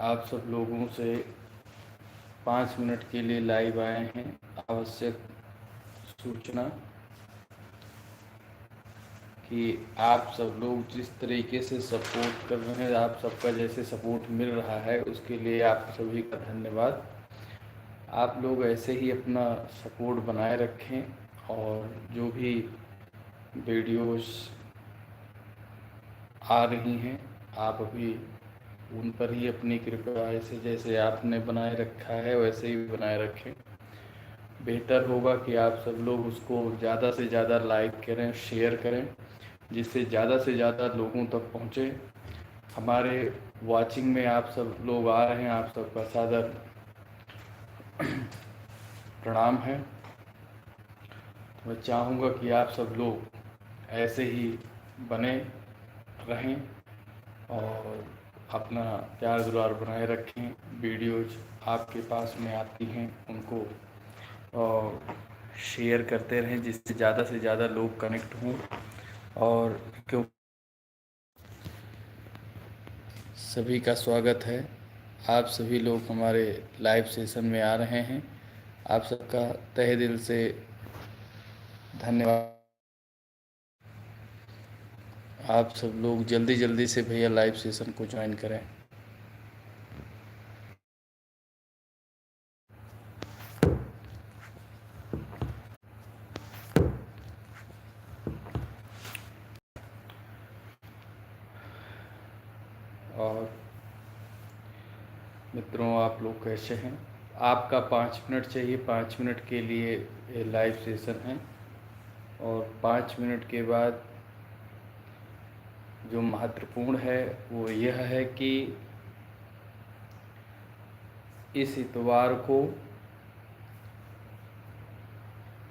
आप सब लोगों से 5 मिनट के लिए लाइव आए हैं। आवश्यक सूचना कि आप सब लोग जिस तरीके से सपोर्ट कर रहे हैं, आप सबका जैसे सपोर्ट मिल रहा है, उसके लिए आप सभी का धन्यवाद। आप लोग ऐसे ही अपना सपोर्ट बनाए रखें और जो भी वीडियोस आ रही हैं, आप अभी उन पर ही अपनी कृपया ऐसे जैसे आपने बनाए रखा है वैसे ही बनाए रखें। बेहतर होगा कि आप सब लोग उसको ज़्यादा से ज़्यादा लाइक करें, शेयर करें, जिससे ज़्यादा से ज़्यादा लोगों तक पहुँचे। हमारे वाचिंग में आप सब लोग आ रहे हैं, आप सबका सादर प्रणाम है। मैं चाहूँगा कि आप सब लोग ऐसे ही बने रहें और अपना प्यार दुलार बनाए रखें। वीडियोज आपके पास में आती हैं उनको और शेयर करते रहें, जिससे ज़्यादा से ज़्यादा लोग कनेक्ट हों। और क्यों सभी का स्वागत है। आप सभी लोग हमारे लाइव सेशन में आ रहे हैं, आप सबका तहे दिल से धन्यवाद। आप सब लोग जल्दी जल्दी से भैया लाइव सेशन को ज्वाइन करें। और मित्रों, आप लोग कैसे हैं? आपका 5 मिनट चाहिए, 5 मिनट के लिए ये लाइव सेशन है और 5 मिनट के बाद जो महत्वपूर्ण है वो यह है कि इस इतवार को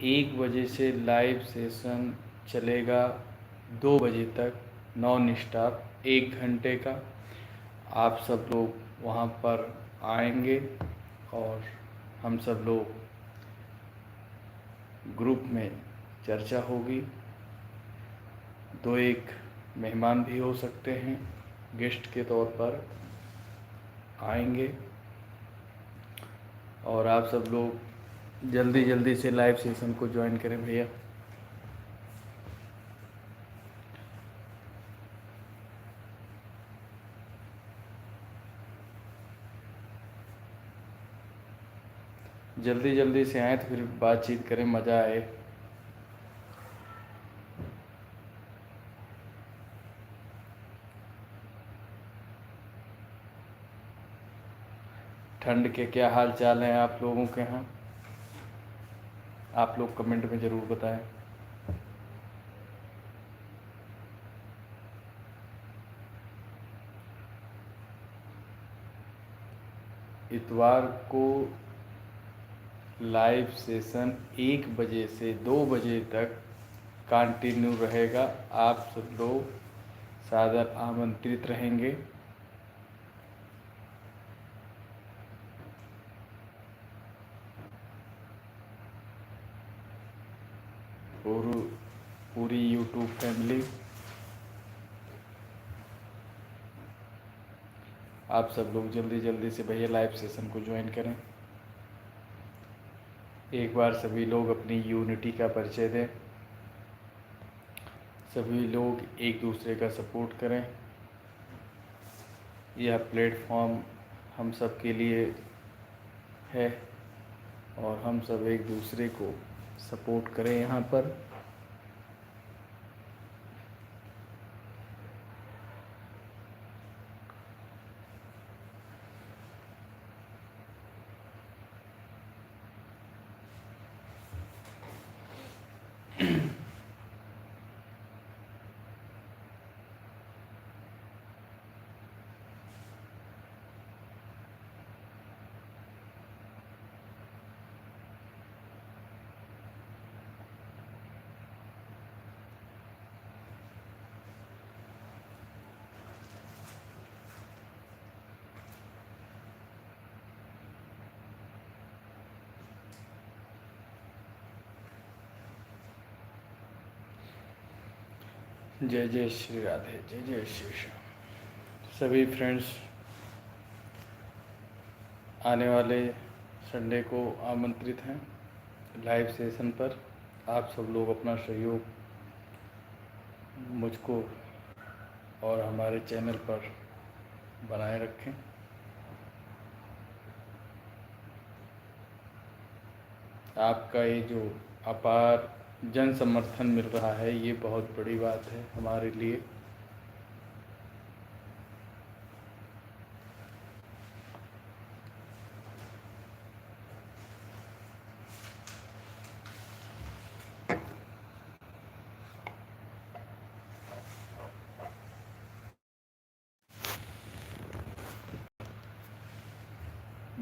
1 बजे से लाइव सेशन चलेगा 2 बजे तक, नॉन स्टॉप 1 घंटे का। आप सब लोग वहाँ पर आएंगे और हम सब लोग ग्रुप में चर्चा होगी। 2 एक मेहमान भी हो सकते हैं, गेस्ट के तौर पर आएंगे। और आप सब लोग जल्दी जल्दी से लाइव सेशन को ज्वाइन करें भैया। जल्दी जल्दी से आएँ तो फिर बातचीत करें, मज़ा आए। ठंड के क्या हाल चाल हैं आप लोगों के यहाँ? आप लोग कमेंट में ज़रूर बताएं। इतवार को लाइव सेशन 1 बजे से 2 बजे तक कंटिन्यू रहेगा। आप सब लोग सादर आमंत्रित रहेंगे। पूरी यूट्यूब फैमिली, आप सब लोग जल्दी जल्दी से भैया लाइव सेशन को ज्वाइन करें। एक बार सभी लोग अपनी यूनिटी का परिचय दें, सभी लोग एक दूसरे का सपोर्ट करें। यह प्लेटफॉर्म हम सब के लिए है और हम सब एक दूसरे को सपोर्ट करें यहाँ पर। जय जय श्री राधे, जय जय श्री श्याम। सभी फ्रेंड्स आने वाले संडे को आमंत्रित हैं लाइव सेशन पर। आप सब लोग अपना सहयोग मुझको और हमारे चैनल पर बनाए रखें। आपका ये जो अपार जन समर्थन मिल रहा है ये बहुत बड़ी बात है हमारे लिए।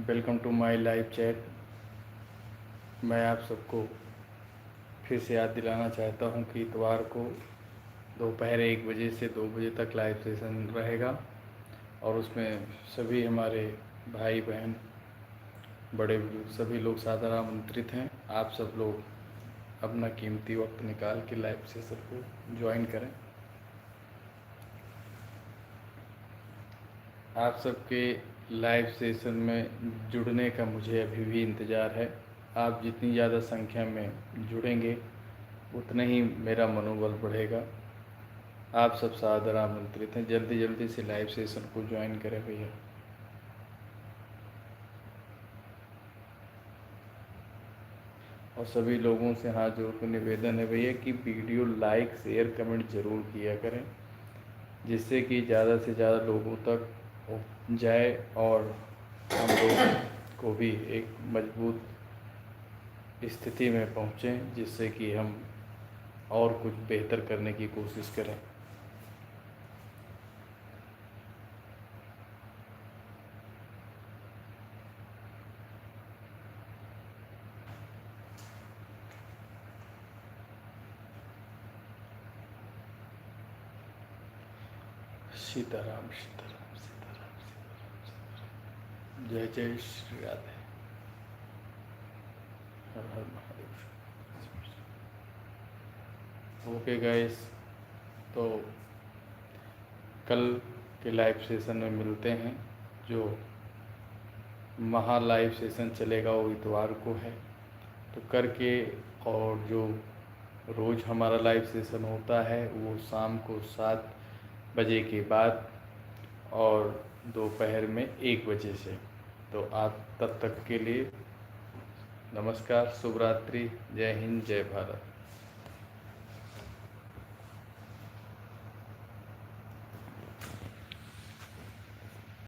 Welcome to my live chat. मैं आप सबको फिर से याद दिलाना चाहता हूं कि इतवार को दोपहर 1 बजे से 2 बजे तक लाइव सेशन रहेगा और उसमें सभी हमारे भाई बहन बड़े बुजुर्ग सभी लोग सादर आमंत्रित हैं। आप सब लोग अपना कीमती वक्त निकाल के लाइव सेशन को ज्वाइन करें। आप सबके लाइव सेशन में जुड़ने का मुझे अभी भी इंतज़ार है। आप जितनी ज़्यादा संख्या में जुड़ेंगे उतना ही मेरा मनोबल बढ़ेगा। आप सब सादर आमंत्रित हैं। जल्दी जल्दी से लाइव सेशन को ज्वाइन करें भैया। और सभी लोगों से हाथ जोड़ कर निवेदन है भैया कि वीडियो लाइक शेयर कमेंट ज़रूर किया करें, जिससे कि ज़्यादा से ज़्यादा लोगों तक जाए और हम लोग को भी एक मजबूत स्थिति में पहुँचें, जिससे कि हम और कुछ बेहतर करने की कोशिश करें। सीताराम सीताराम सीताराम सीताराम सीताराम। जय जय श्री राधे। हर हर महादेव। ओके गाइस, तो कल के लाइव सेशन में मिलते हैं। जो महा लाइव सेशन चलेगा वो इतवार को है, तो करके और जो रोज़ हमारा लाइव सेशन होता है वो शाम को 7 बजे के बाद और दोपहर में 1 बजे से। तो आप तब तक के लिए नमस्कार, शुभ रात्रि, जय हिंद, जय भारत।